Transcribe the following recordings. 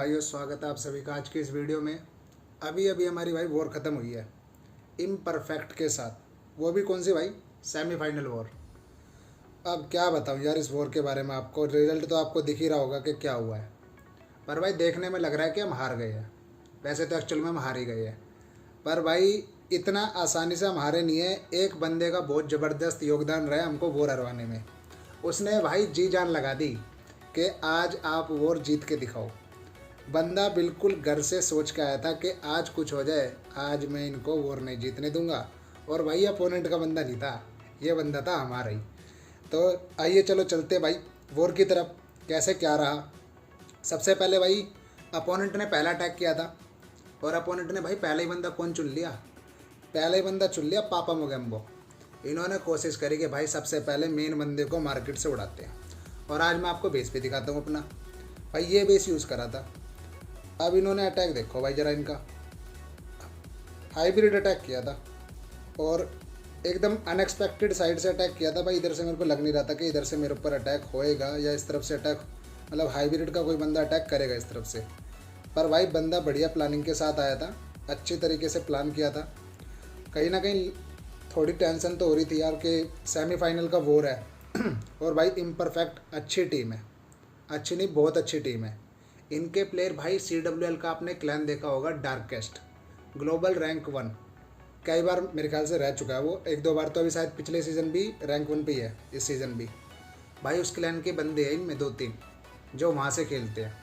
भाइयों, स्वागत है आप सभी का आज की इस वीडियो में। अभी अभी हमारी भाई वॉर ख़त्म हुई है इम्परफेक्ट के साथ। वो भी कौन सी भाई? Semifinal war. अब क्या बताऊं यार इस वॉर के बारे में आपको। रिजल्ट तो आपको दिख ही रहा होगा कि क्या हुआ है, पर भाई देखने में लग रहा है कि हम हार गए हैं। वैसे तो एक्चुअल में हम हार ही गए हैं, पर भाई इतना आसानी से हम हारे नहीं है। एक बंदे का बहुत ज़बरदस्त योगदान रहा है हमको वॉर हरवाने में। उसने भाई जी जान लगा दी कि आज आप वॉर जीत के दिखाओ। बंदा बिल्कुल घर से सोच के आया था कि आज कुछ हो जाए, आज मैं इनको वॉर नहीं जीतने दूंगा। और भाई अपोनेंट का बंदा नहीं था, ये बंदा था हमारा ही। तो आइए चलो चलते भाई वॉर की तरफ। कैसे क्या रहा? सबसे पहले भाई अपोनेंट ने पहला अटैक किया था, और अपोनेंट ने भाई पहला ही बंदा कौन चुन लिया? पहला ही बंदा चुन लिया पापा मोगेम्बो। इन्होंने कोशिश करी कि भाई सबसे पहले मेन बंदे को मार्केट से उड़ाते हैं। और आज मैं आपको बेस पे दिखाता हूँ अपना। भाई ये बेस यूज़ करा था। अब इन्होंने अटैक देखो भाई ज़रा, इनका हाइब्रिड अटैक किया था और एकदम अनएक्सपेक्टेड साइड से अटैक किया था। भाई इधर से मेरे को लग नहीं रहा था कि इधर से मेरे ऊपर अटैक होएगा या इस तरफ से अटैक, मतलब हाइब्रिड का कोई बंदा अटैक करेगा इस तरफ से। पर भाई बंदा बढ़िया प्लानिंग के साथ आया था, अच्छी तरीके से प्लान किया था। कहीं ना कहीं थोड़ी टेंशन तो हो रही थी यार कि सेमीफाइनल का वॉर है और भाई इम्परफेक्ट अच्छी टीम है, अच्छी नहीं बहुत अच्छी टीम है। इनके प्लेयर भाई CWL का आपने क्लैन देखा होगा, डार्केस्ट ग्लोबल रैंक 1 कई बार मेरे ख्याल से रह चुका है वो, एक दो बार तो अभी शायद पिछले सीज़न भी रैंक 1 पे ही है, इस सीज़न भी। भाई उस क्लैन के बंदे हैं इनमें 2-3 जो वहाँ से खेलते हैं।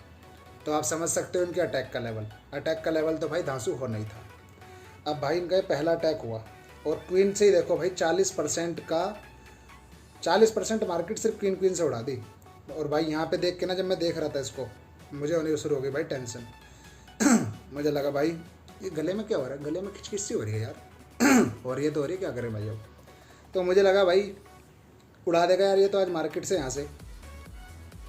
तो आप समझ सकते हो इनके अटैक का लेवल तो भाई धांसू होना ही था। अब भाई इनका पहला अटैक हुआ और क्वीन से ही देखो भाई 40% मार्केट सिर्फ क्वीन से उड़ा दी। और भाई यहाँ पे देख के ना, जब मैं देख रहा था इसको, मुझे होने शुरू हो गई भाई टेंशन मुझे लगा भाई ये गले में क्या हो रहा है, गले में खिचखिच सी हो रही है यार और ये तो हो रही है, क्या करें भाई अब। तो मुझे लगा भाई उड़ा देगा यार ये तो आज मार्केट से यहाँ से।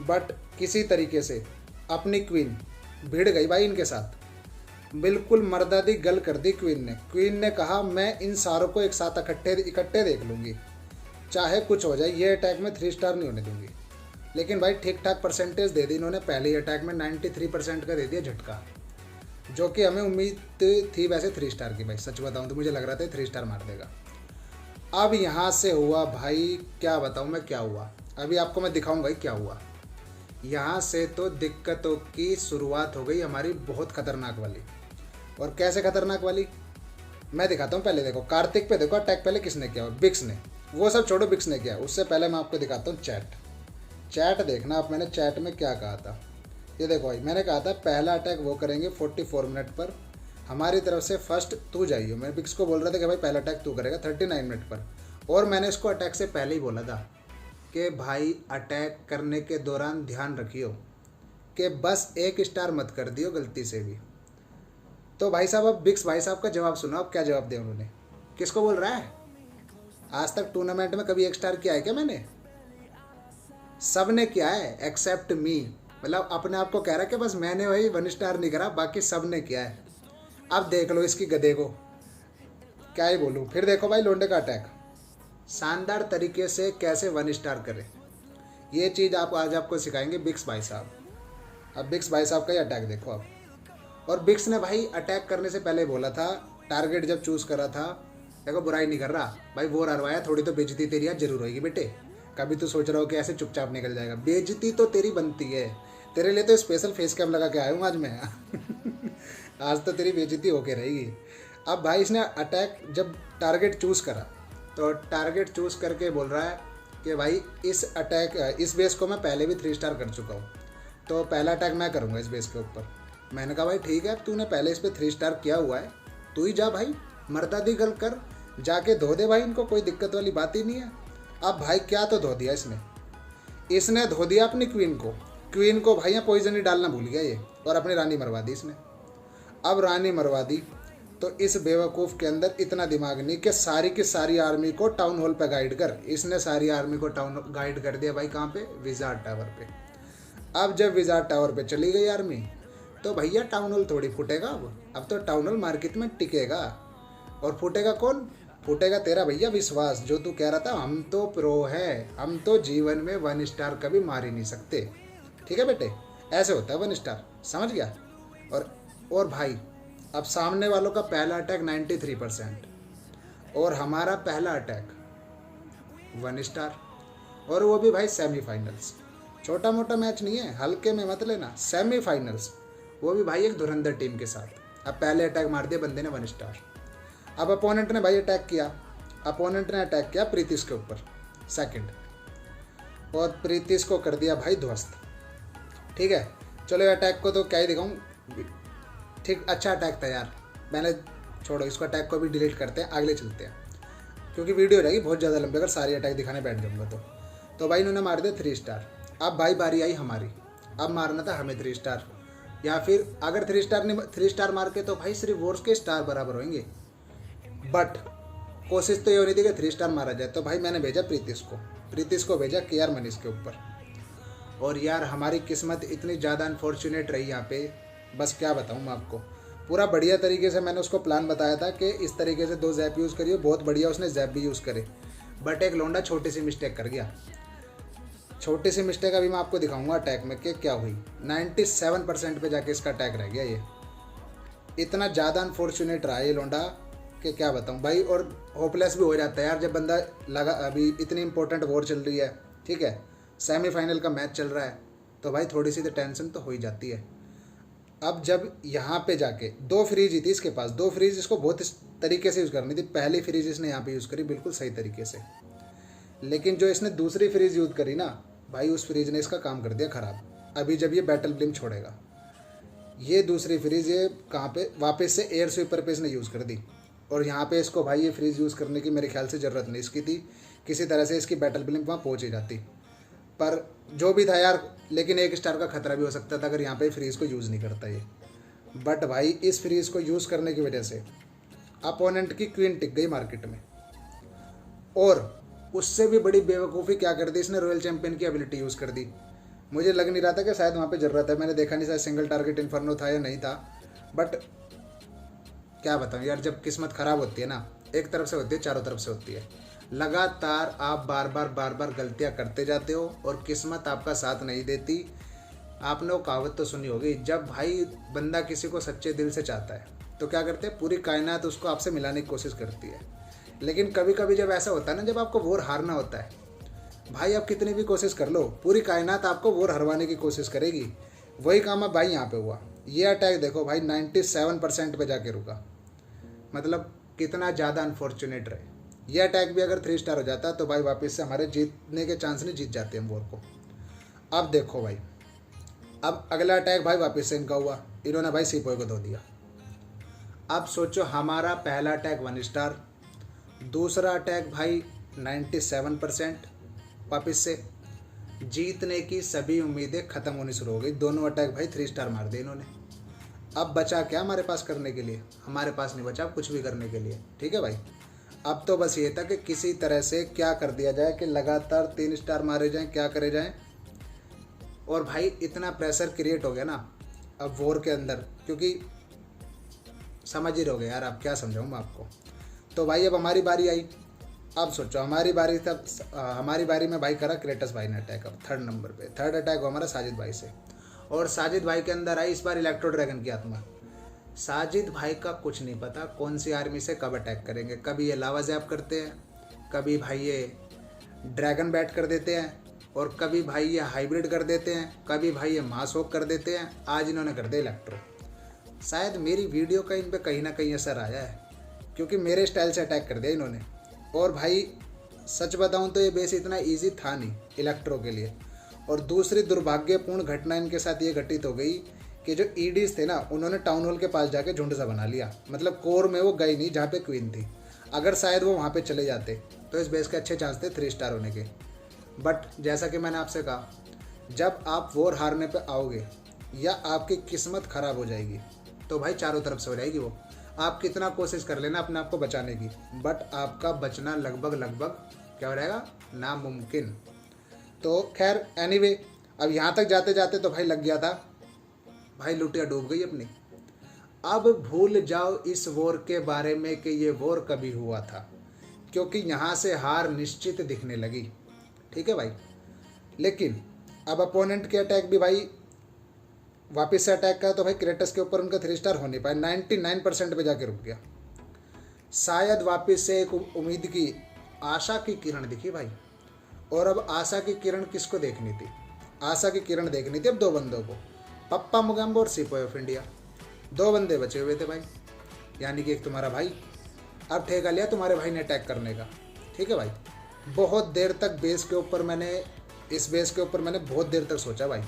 बट किसी तरीके से अपनी क्वीन भिड़ गई भाई इनके साथ, बिल्कुल मर्दादी गल कर दी क्वीन ने कहा मैं इन सारों को एक साथ इकट्ठे देख लूँगी, चाहे कुछ हो जाए, ये अटैक में 3 स्टार नहीं होने दूंगी। लेकिन भाई ठीक ठाक परसेंटेज दे दी इन्होंने। पहले ही अटैक में 93% का दे दिया झटका, जो कि हमें उम्मीद थी वैसे 3 स्टार की। भाई सच बताऊं तो मुझे लग रहा था 3 स्टार मार देगा। अब यहाँ से हुआ भाई, क्या बताऊं मैं क्या हुआ, अभी आपको मैं दिखाऊंगा भाई क्या हुआ। यहाँ से तो दिक्कतों की शुरुआत हो गई हमारी, बहुत खतरनाक वाली। और कैसे खतरनाक वाली मैं दिखाता हूँ। पहले देखो कार्तिक पे देखो अटैक पहले किसने किया, बिक्स ने। वो सब छोड़ो, बिक्स ने किया। उससे पहले मैं आपको दिखाता हूँ चैट देखना आप, मैंने चैट में क्या कहा था। ये देखो भाई, मैंने कहा था पहला अटैक वो करेंगे 44 मिनट पर, हमारी तरफ से फर्स्ट तू जाइयो। मैं बिक्स को बोल रहा था कि भाई पहला अटैक तू करेगा 39 मिनट पर। और मैंने इसको अटैक से पहले ही बोला था कि भाई अटैक करने के दौरान ध्यान रखियो कि बस 1 स्टार मत कर दियो गलती से भी। तो भाई साहब अब बिक्स भाई साहब का जवाब सुनो, अब क्या जवाब दिया उन्होंने। किसको बोल रहा है? आज तक टूर्नामेंट में कभी 1 स्टार किया है क्या मैंने? सब ने किया है एक्सेप्ट मी। मतलब अपने आप को कह रहा है कि बस मैंने वही 1 स्टार नहीं करा, बाकी सब ने किया है। अब देख लो इसकी गधे को, क्या ही बोलूँ। फिर देखो भाई लोंडे का अटैक शानदार तरीके से कैसे 1 स्टार करे, ये चीज़ आप आज आपको सिखाएंगे बिक्स भाई साहब। अब बिक्स भाई साहब का ही अटैक देखो अब। और बिक्स ने भाई अटैक करने से पहले बोला था, टारगेट जब चूज़ करा था, देखो बुराई नहीं कर रहा भाई, वॉर हरवाया, थोड़ी तो बेइज्जती तेरी आज जरूर होगी बेटे। कभी तो सोच रहा हो कि ऐसे चुपचाप निकल जाएगा, बेइज्जती तो तेरी बनती है। तेरे लिए तो स्पेशल फेस कैम लगा के आया हूँ आज मैं आज तो तेरी बेइज्जती होके रहेगी। अब भाई इसने अटैक जब टारगेट चूज़ करा, तो टारगेट चूज़ करके बोल रहा है कि भाई इस बेस को मैं पहले भी 3 स्टार कर चुका हूँ, तो पहला अटैक मैं करूँगा इस बेस के ऊपर। मैंने कहा भाई ठीक है, तूने पहले इस पर 3 स्टार किया हुआ है, तू ही जा भाई, मर्दादी गल कर, जाके धो दे भाई इनको, कोई दिक्कत वाली बात ही नहीं है। अब भाई क्या तो धो दिया इसने धो दिया अपनी क्वीन को भाई यहाँ पॉइजन ही डालना भूल गया ये, और अपनी रानी मरवा दी इसने। अब रानी मरवा दी तो इस बेवकूफ़ के अंदर इतना दिमाग नहीं कि सारी की सारी आर्मी को टाउन हॉल पे गाइड कर। इसने सारी आर्मी को गाइड कर दिया भाई, कहाँ पे? विजार्ड टावर पे। अब जब विजार्ड टावर पे चली गई आर्मी, तो भैया टाउन हॉल थोड़ी फूटेगा अब तो टाउन हॉल मार्केट में टिकेगा। और फूटेगा कौन? फूटेगा तेरा भैया विश्वास, जो तू कह रहा था हम तो प्रो है, हम तो जीवन में 1 स्टार कभी मार ही नहीं सकते। ठीक है बेटे, ऐसे होता है 1 स्टार, समझ गया। और भाई अब सामने वालों का पहला अटैक 93% और हमारा पहला अटैक 1 स्टार, और वो भी भाई सेमीफाइनल्स। छोटा मोटा मैच नहीं है, हल्के में मत लेना, सेमीफाइनल्स, वो भी भाई एक धुरंधर टीम के साथ। अब पहले अटैक मार दिया बंदे ने 1 स्टार। अब अपोनेंट ने भाई अटैक किया, अपोनेंट ने अटैक किया प्रीतिश के ऊपर सेकंड, और प्रीतिश को कर दिया भाई ध्वस्त। ठीक है, चलो अटैक को तो क्या ही दिखाऊँ, ठीक अच्छा अटैक था यार। मैंने छोड़ो इसको, अटैक को भी डिलीट करते हैं, आगे चलते हैं क्योंकि वीडियो रहेगी बहुत ज़्यादा लंबी अगर सारी अटैक दिखाने बैठ जाऊँगा तो भाई इन्होंने मार दिया 3 स्टार। अब भाई बारी आई हमारी, अब मारना था हमें 3 स्टार, या फिर अगर 3 स्टार नहीं 3 स्टार मार के तो भाई सिर्फ वॉर्स के स्टार बराबर होंगे, बट कोशिश तो ये होनी थी कि 3 स्टार मारा जाए। तो भाई मैंने भेजा प्रीतिश को भेजा KR मनीष के ऊपर। और यार हमारी किस्मत इतनी ज़्यादा अनफॉर्चुनेट रही यहाँ पे, बस क्या बताऊँ मैं आपको। पूरा बढ़िया तरीके से मैंने उसको प्लान बताया था कि इस तरीके से 2 जैप यूज़ करिए, बहुत बढ़िया उसने जैप भी यूज़ करे, बट एक लौंडा छोटी सी मिस्टेक कर गया। छोटी सी मिस्टेक अभी मैं आपको दिखाऊंगा अटैक में कि क्या हुई। 97% पे जाके इसका अटैक रह गया। ये इतना ज़्यादा अनफॉर्चुनेट रहा ये लौंडा कि क्या बताऊं भाई, और होपलेस भी हो जाता है यार जब बंदा लगा। अभी इतनी इंपॉर्टेंट वॉर चल रही है, ठीक है, सेमीफाइनल का मैच चल रहा है, तो भाई थोड़ी सी तो टेंशन तो हो ही जाती है। अब जब यहाँ पे जाके 2 फ्रीज ही थी इसके पास, 2 फ्रीज इसको बहुत इस तरीके से यूज़ करनी थी। पहली फ्रीज इसने यहाँ पे यूज़ करी बिल्कुल सही तरीके से, लेकिन जो इसने दूसरी फ्रीज यूज़ करी ना भाई, उस फ्रीज ने इसका काम कर दिया ख़राब। अभी जब ये बैटल ब्लिम छोड़ेगा, ये दूसरी फ्रीज ये कहाँ पे वापस से एयर स्वीपर पे इसने यूज़ कर दी, और यहाँ पे इसको भाई ये फ्रीज यूज़ करने की मेरे ख्याल से ज़रूरत नहीं इसकी थी, किसी तरह से इसकी बैटल ब्लिम वहाँ पहुँच ही जाती। पर जो भी था यार, लेकिन 1 स्टार का खतरा भी हो सकता था अगर यहाँ पे फ्रीज को यूज़ नहीं करता ये। बट भाई इस फ्रीज को यूज़ करने की वजह से अपोनेंट की क्वीन टिक गई मार्केट में, और उससे भी बड़ी बेवकूफ़ी क्या कर दी इसने, रॉयल चैंपियन की एबिलिटी यूज़ कर दी। मुझे लग नहीं रहा था कि शायद वहाँ पे ज़रूरत है, मैंने देखा नहीं शायद सिंगल टारगेट इन्फर्नो था या नहीं था, बट क्या बताऊँ यार, जब किस्मत ख़राब होती है ना, एक तरफ से होती है चारों तरफ से होती है। लगातार आप बार बार गलतियाँ करते जाते हो और किस्मत आपका साथ नहीं देती। आपने वो कहावत तो सुनी होगी, जब भाई बंदा किसी को सच्चे दिल से चाहता है तो क्या करते हैं, पूरी कायनात उसको आपसे मिलाने की कोशिश करती है। लेकिन कभी कभी जब ऐसा होता है ना, जब आपको वोर हारना होता है, भाई आप कितनी भी कोशिश कर लो, पूरी कायनात आपको वोर हरवाने की कोशिश करेगी। वही काम अब भाई यहाँ पे हुआ। ये अटैक देखो भाई 97% पे जाके रुका, मतलब कितना ज़्यादा अनफॉर्चुनेट रहे। ये अटैक भी अगर 3 स्टार हो जाता तो भाई वापस से हमारे जीतने के चांस नहीं, जीत जाते हम वोर को। अब देखो भाई, अब अगला अटैक भाई वापस से इनका हुआ, इन्होंने भाई सिपोय को धो दिया। अब सोचो हमारा पहला अटैक 1 स्टार, दूसरा अटैक भाई 97%, वापस से जीतने की सभी उम्मीदें ख़त्म होनी शुरू हो गई। दोनों अटैक भाई 3 स्टार मार दिए इन्होंने। अब बचा क्या हमारे पास करने के लिए, हमारे पास नहीं बचा कुछ भी करने के लिए, ठीक है भाई। अब तो बस ये था कि किसी तरह से क्या कर दिया जाए कि लगातार 3 स्टार मारे जाएं, क्या करे जाएं। और भाई इतना प्रेशर क्रिएट हो गया ना अब वॉर के अंदर, क्योंकि समझ ही रहोगे यार, आप क्या समझाऊँ मैं आपको। तो भाई अब हमारी बारी आई। अब सोचो हमारी बारी, तब हमारी बारी में भाई करा क्रेटस भाई ने अटैक। अब 3rd नंबर पे 3rd अटैक हुआ हमारा साजिद भाई से, और साजिद भाई के अंदर आई इस बार इलेक्ट्रो ड्रैगन की आत्मा। साजिद भाई का कुछ नहीं पता कौन सी आर्मी से कब अटैक करेंगे, कभी ये लावा जैप करते हैं, कभी भाई ये ड्रैगन बैट कर देते हैं, और कभी भाई ये हाइब्रिड कर देते हैं, कभी भाई ये मास होक कर देते हैं। आज इन्होंने कर दिया इलेक्ट्रो। शायद मेरी वीडियो का इन पे कहीं ना कहीं असर आया है, क्योंकि मेरे स्टाइल से अटैक कर दिया इन्होंने। और भाई सच बताऊं तो ये बेस इतना इजी था नहीं इलेक्ट्रो के लिए। और दूसरी दुर्भाग्यपूर्ण घटना इनके साथ ये घटित हो गई कि जो ईडीज थे ना, उन्होंने टाउन हॉल के पास जाके झुंड सा बना लिया। मतलब कोर में वो गई नहीं जहाँ पे क्वीन थी। अगर शायद वो वहाँ पे चले जाते तो इस बेस के अच्छे चांस थे 3 स्टार होने के। बट जैसा कि मैंने आपसे कहा, जब आप वॉर हारने पे आओगे या आपकी किस्मत ख़राब हो जाएगी तो भाई चारों तरफ से हो जाएगी वो। आप कितना कोशिश कर लेना अपने आप को बचाने की, बट आपका बचना लगभग क्या हो रहेगा, नामुमकिन। तो खैर एनीवे, अब यहाँ तक जाते जाते तो भाई लग गया था, भाई लुटिया डूब गई अपनी। अब भूल जाओ इस वॉर के बारे में कि ये वॉर कभी हुआ था, क्योंकि यहाँ से हार निश्चित दिखने लगी, ठीक है भाई। लेकिन अब अपोनेंट के अटैक भी भाई वापस से अटैक किया तो भाई क्रेटस के ऊपर उनका 3 स्टार हो नहीं पाया, 99% पे जाके रुक गया। शायद वापस से एक उम्मीद की, आशा की किरण दिखी भाई। और अब आशा की किरण किसको देखनी थी? आशा की किरण देखनी थी अब 2 बंदों को, पप्पा मुगाम्बो और सिपाही ऑफ इंडिया। 2 बंदे बचे हुए थे भाई, यानी कि एक तुम्हारा भाई। अब ठेका लिया तुम्हारे भाई ने अटैक करने का। ठीक है भाई, बहुत देर तक बेस के ऊपर मैंने, इस बेस के ऊपर मैंने बहुत देर तक सोचा भाई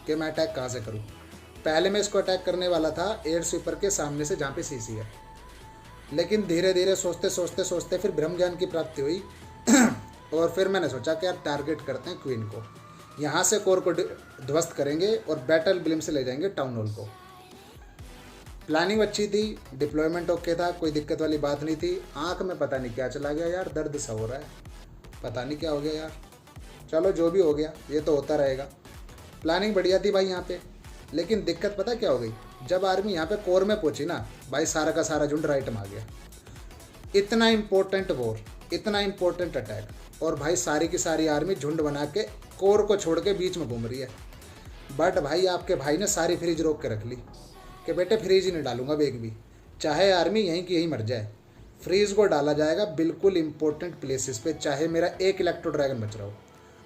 कि मैं अटैक कहाँ से करूँ। पहले मैं इसको अटैक करने वाला था एयर स्वीपर के सामने से जहाँ पे सीसी है, लेकिन धीरे धीरे सोचते सोचते सोचते फिर ब्रह्म ज्ञान की प्राप्ति हुई और फिर मैंने सोचा कि यार टारगेट करते हैं क्वीन को, यहाँ से कोर को ध्वस्त करेंगे और बैटल ब्लिम से ले जाएंगे टाउन हॉल को। प्लानिंग अच्छी थी, डिप्लॉयमेंट ओके था, कोई दिक्कत वाली बात नहीं थी। आंख में पता नहीं क्या चला गया यार, दर्द सा हो रहा है, पता नहीं क्या हो गया यार। चलो जो भी हो गया ये तो होता रहेगा। प्लानिंग बढ़िया थी भाई यहाँ पे, लेकिन दिक्कत पता क्या हो गई? जब आर्मी यहाँ पे कोर में पहुंची ना भाई, सारा का सारा झुंड राइट में आ गया। इतना इंपॉर्टेंट वॉर, इतना इंपॉर्टेंट अटैक, और भाई सारी की सारी आर्मी झुंड बना के कोर को छोड़ के बीच में घूम रही है। बट भाई आपके भाई ने सारी फ्रीज रोक के रख ली कि बेटे फ्रीज ही नहीं डालूंगा एक भी, चाहे आर्मी यहीं की यहीं मर जाए। फ्रीज को डाला जाएगा बिल्कुल इंपॉर्टेंट प्लेसेस पे, चाहे मेरा एक इलेक्ट्रो ड्रैगन बच रहा हो।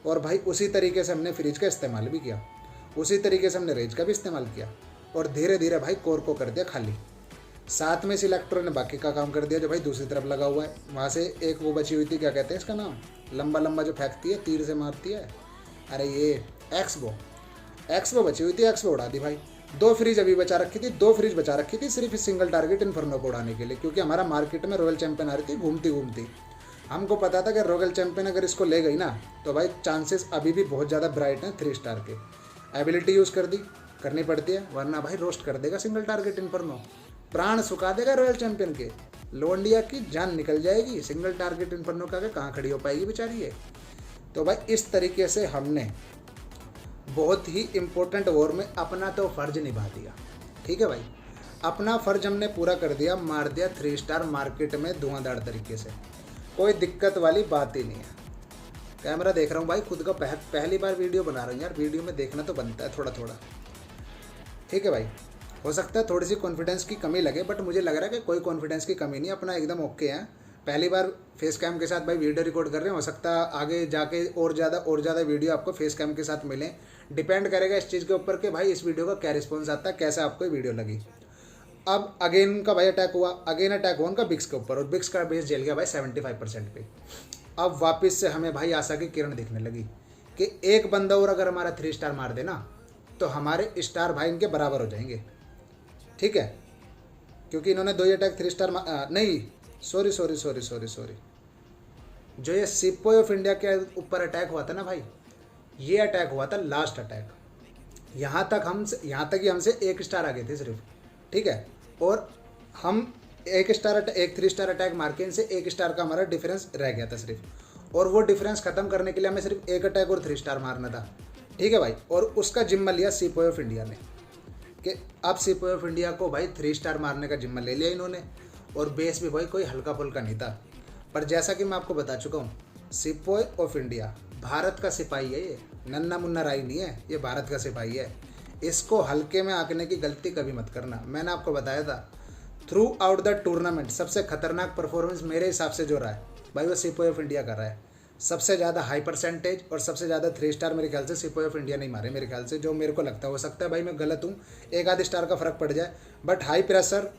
और भाई उसी तरीके से हमने फ्रीज का इस्तेमाल भी किया, उसी तरीके से हमने रेज का भी इस्तेमाल किया, और धीरे धीरे भाई कोर को कर दिया खाली। साथ में इस इलेक्ट्रो ने बाकी का काम कर दिया जो भाई दूसरी तरफ लगा हुआ है। वहाँ से एक वो बची हुई थी, क्या कहते हैं इसका नाम, लंबा लंबा जो फेंकती है, तीर से मारती है, अरे ये एक्सबो बची हुई थी, एक्सबो उड़ा दी भाई। 2 फ्रीज अभी बचा रखी थी, 2 फ्रीज बचा रखी थी सिर्फ इस सिंगल टारगेट इन्फर्नो को उड़ाने के लिए, क्योंकि हमारा मार्केट में रॉयल चैंपियन आ रही थी घूमती घूमती। हमको पता था कि रॉयल चैंपियन अगर इसको ले गई ना तो भाई चांसेस अभी भी बहुत ज़्यादा ब्राइट हैं 3 स्टार के। एबिलिटी यूज़ करनी पड़ती है, वरना भाई रोस्ट कर देगा सिंगल टारगेट इन्फर्नो, प्राण सुखा देगा रॉयल चैंपियन के, लोंडिया की जान निकल जाएगी। सिंगल टारगेट इन्फर्नो का कहाँ खड़ी हो पाएगी बेचारी ये। तो भाई इस तरीके से हमने बहुत ही इम्पोर्टेंट वॉर में अपना तो फ़र्ज निभा दिया। ठीक है भाई, अपना फ़र्ज हमने पूरा कर दिया, मार दिया 3 स्टार मार्केट में धुआंधार तरीके से, कोई दिक्कत वाली बात ही नहीं है। कैमरा देख रहा हूँ भाई खुद का, पहली बार वीडियो बना रहा हूँ यार, वीडियो में देखना तो बनता है थोड़ा थोड़ा। ठीक है भाई, हो सकता है थोड़ी सी कॉन्फिडेंस की कमी लगे, बट मुझे लग रहा है कि कोई कॉन्फिडेंस की कमी नहीं, अपना एकदम ओके है। पहली बार फेस कैम के साथ भाई वीडियो रिकॉर्ड कर रहे हैं, हो सकता है आगे जाके और ज़्यादा वीडियो आपको फेस कैम के साथ मिले। डिपेंड करेगा इस चीज़ के ऊपर कि भाई इस वीडियो का क्या रिस्पॉन्स आता है, कैसे आपको वीडियो लगी। अब अगेन का भाई अटैक हुआ उनका बिक्स के ऊपर, और बिक्स का बेस जल गया भाई 75% पे। अब वापस से हमें भाई आशा की किरण दिखने लगी कि एक बंदा और अगर हमारा 3 स्टार मार देना तो हमारे स्टार भाई इनके बराबर हो जाएंगे। ठीक है, क्योंकि इन्होंने 2 अटैक 3 स्टार नहीं, सॉरी, जो ये सिपाही ऑफ इंडिया के ऊपर अटैक हुआ था ना भाई, ये अटैक हुआ था लास्ट अटैक। यहाँ तक ही हमसे 1 स्टार आगे थे सिर्फ। ठीक है, और हम 1 3 स्टार अटैक मार के इनसे 1 स्टार का हमारा डिफरेंस रह गया था सिर्फ, और वो डिफरेंस खत्म करने के लिए हमें सिर्फ 1 अटैक और 3 स्टार मारना था। ठीक है भाई, और उसका जिम्मा लिया सिपाही ऑफ इंडिया ने कि अब सिपाही ऑफ इंडिया को भाई 3 स्टार मारने का जिम्मा ले लिया इन्होंने, और बेस भी भाई कोई हल्का फुल्का नहीं था। पर जैसा कि मैं आपको बता चुका हूँ, सिपाही ऑफ इंडिया भारत का सिपाही है, ये नन्ना मुन्ना राई नहीं है, ये भारत का सिपाही है। इसको हल्के में आंकने की गलती कभी मत करना। मैंने आपको बताया था थ्रू आउट द टूर्नामेंट सबसे खतरनाक परफॉर्मेंस मेरे हिसाब से जो रहा है भाई वो सिपाही ऑफ इंडिया कर रहा है। सबसे ज़्यादा हाई परसेंटेज और सबसे ज़्यादा 3 स्टार मेरे ख्याल से सिपाही ऑफ इंडिया नहीं मारे, मेरे ख्याल से, जो मेरे को लगता है। हो सकता है भाई मैं गलत हूँ, 1 स्टार का फ़र्क पड़ जाए, बट हाई प्रेशर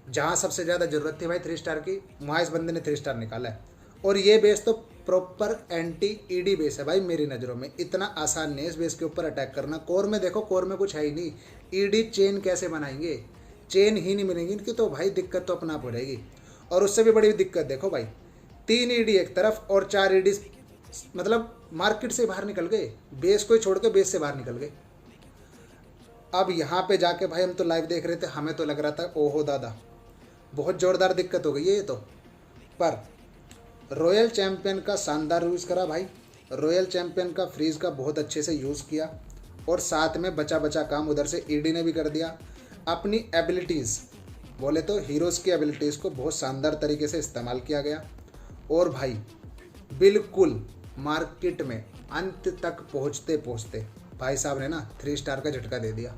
जहाँ सबसे ज़्यादा ज़रूरत थी भाई 3 स्टार की, वहाँ इस बंदे ने 3 स्टार निकाला है। और ये बेस तो प्रॉपर एंटी ईडी बेस है भाई मेरी नज़रों में। इतना आसान नहीं है इस बेस के ऊपर अटैक करना। कोर में देखो, कोर में कुछ है ही नहीं, ईडी चेन कैसे बनाएंगे, चेन ही नहीं मिलेंगी इनकी, तो भाई दिक्कत तो अपना आप हो जाएगी। और उससे भी बड़ी दिक्कत देखो भाई, 3 ईडी एक तरफ और 4 ईडी मतलब मार्केट से बाहर निकल गए, बेस को ही छोड़ के बेस से बाहर निकल गए। अब यहाँ पे जाके भाई हम तो लाइव देख रहे थे, हमें तो लग रहा था ओहो दादा बहुत ज़ोरदार दिक्कत हो गई है ये तो। पर रॉयल चैम्पियन का शानदार यूज़ करा भाई, रॉयल चैम्पियन का फ्रीज का बहुत अच्छे से यूज़ किया, और साथ में बचा काम उधर से ईडी ने भी कर दिया। अपनी एबिलिटीज़ बोले तो हीरोज़ की एबिलिटीज़ को बहुत शानदार तरीके से इस्तेमाल किया गया, और भाई बिल्कुल मार्केट में अंत तक पहुँचते भाई साहब ने ना 3 स्टार का झटका दे दिया।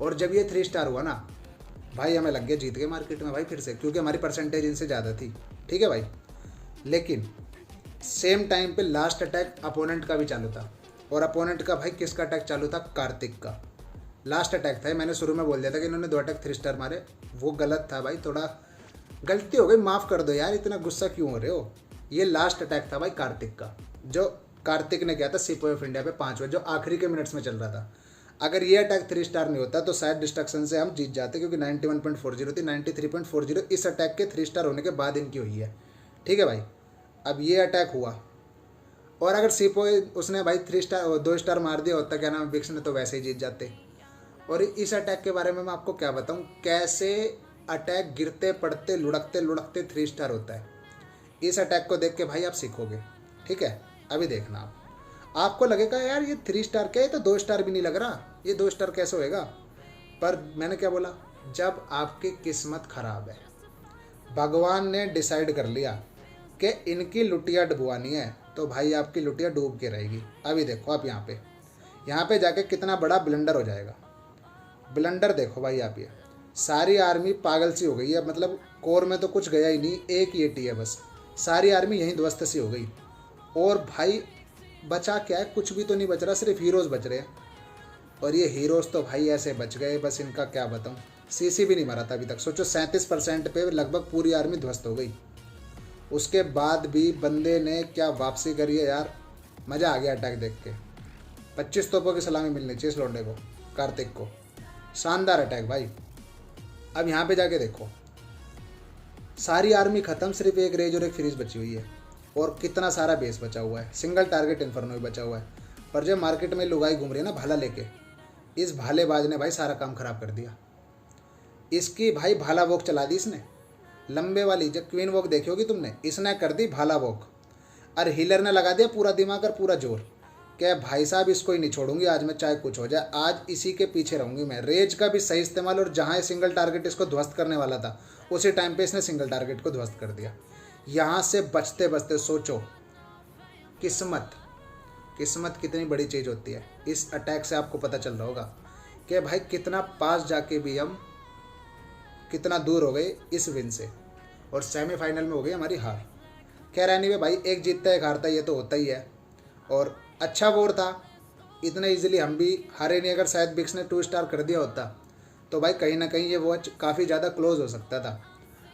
और जब ये 3 स्टार हुआ ना भाई, हमें लग गया जीत गए मार्केट में भाई फिर से, क्योंकि हमारी परसेंटेज इनसे ज़्यादा थी। ठीक है भाई, लेकिन सेम टाइम पे लास्ट अटैक अपोनेंट का भी चालू था। और अपोनेंट का भाई किसका अटैक चालू था? कार्तिक का लास्ट अटैक था। मैंने शुरू में बोल दिया था कि इन्होंने 2 अटैक 3 स्टार मारे, वो गलत था भाई, थोड़ा गलती हो गई, माफ़ कर दो यार, इतना गुस्सा क्यों हो रहे हो। ये लास्ट अटैक था भाई कार्तिक का, जो कार्तिक ने किया था सिपाही ऑफ इंडिया पे 5 जो आखिरी के मिनट्स में चल रहा था। अगर ये अटैक 3 स्टार नहीं होता तो शायद डिस्ट्रक्शन से हम जीत जाते, क्योंकि 91.40 थी, 93.40 इस अटैक के 3 स्टार होने के बाद इनकी हुई है। ठीक है भाई, अब ये अटैक हुआ और अगर सिपोई उसने भाई 3 स्टार 2 स्टार मार दिया होता, क्या नाम, बिक्स ने, तो वैसे ही जीत जाते। और इस अटैक के बारे में मैं आपको क्या बताऊं, कैसे अटैक गिरते पड़ते लुढ़कते लुढ़कते 3 स्टार होता है। इस अटैक को देख के भाई आप सीखोगे। ठीक है, अभी देखना आपको लगेगा यार ये 3 स्टार क्या है, तो 2 स्टार भी नहीं लग रहा, ये 2 स्टार कैसे होएगा। पर मैंने क्या बोला, जब आपकी किस्मत खराब है, भगवान ने डिसाइड कर लिया कि इनकी लुटिया डुबवानी है, तो भाई आपकी लुटिया डूब के रहेगी। अभी देखो आप यहाँ पे जाके कितना बड़ा ब्लंडर हो जाएगा। ब्लंडर देखो भाई आप, ये सारी आर्मी पागल सी हो गई है, मतलब कोर में तो कुछ गया ही नहीं, एक ही एटी है बस, सारी आर्मी यहीं ध्वस्त सी हो गई। और भाई बचा क्या है, कुछ भी तो नहीं बच रहा, सिर्फ हीरोज़ बच रहे हैं। और ये हीरोज़ तो भाई ऐसे बच गए, बस इनका क्या बताऊँ, सीसी भी नहीं मरा था अभी तक। सोचो 37% पे लगभग पूरी आर्मी ध्वस्त हो गई। उसके बाद भी बंदे ने क्या वापसी करी है यार, मज़ा आ गया अटैक देख के। 25 तोपों की सलामी मिलनी चाहिए इस लौंडे को, कार्तिक को। शानदार अटैक भाई। अब यहाँ पे जाके देखो, सारी आर्मी ख़त्म, सिर्फ एक रेज और एक फ्रीज बची हुई है, और कितना सारा बेस बचा हुआ है, सिंगल टारगेट इन्फर्नो भी बचा हुआ है। पर जो मार्केट में लुगाई घूम रही है ना भाला लेके, इस भालेबाज ने भाई सारा काम ख़राब कर दिया। इसकी भाई भाला वॉक चला दी इसने, लंबे वाली, जब क्वीन वॉक देखी होगी तुमने, इसने कर दी भाला वॉक। और हीलर ने लगा दिया पूरा दिमाग और पूरा जोर, क्या भाई साहब इसको ही नहीं छोड़ूंगी आज मैं, चाहे कुछ हो जाए, आज इसी के पीछे रहूंगी मैं। रेज का भी सही इस्तेमाल, और जहाँ सिंगल टारगेट इसको ध्वस्त करने वाला था उसी टाइम पे इसने सिंगल टारगेट को ध्वस्त कर दिया। यहाँ से बचते बचते सोचो, किस्मत कितनी बड़ी चीज़ होती है। इस अटैक से आपको पता चल रहा होगा कि भाई कितना पास जाके भी हम कितना दूर हो गए इस विन से, और सेमीफाइनल में हो गई हमारी हार। खैर एनीवे भाई, एक जीतता है एक हारता है, ये तो होता ही है। और अच्छा वोर था, इतने इजीली हम भी हारे नहीं। अगर शायद बिक्स ने 2 स्टार कर दिया होता तो भाई कहीं ना कहीं ये वॉच काफ़ी ज़्यादा क्लोज हो सकता था।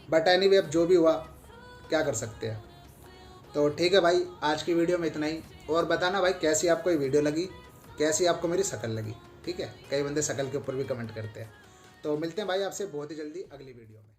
बट एनीवे अब जो भी हुआ, क्या कर सकते हैं। तो ठीक है भाई, आज की वीडियो में इतना ही। और बताना भाई कैसी आपको ये वीडियो लगी, कैसी आपको मेरी शक्ल लगी। ठीक है, कई बंदे शक्ल के ऊपर भी कमेंट करते हैं। तो मिलते हैं भाई आपसे बहुत ही जल्दी अगली वीडियो में।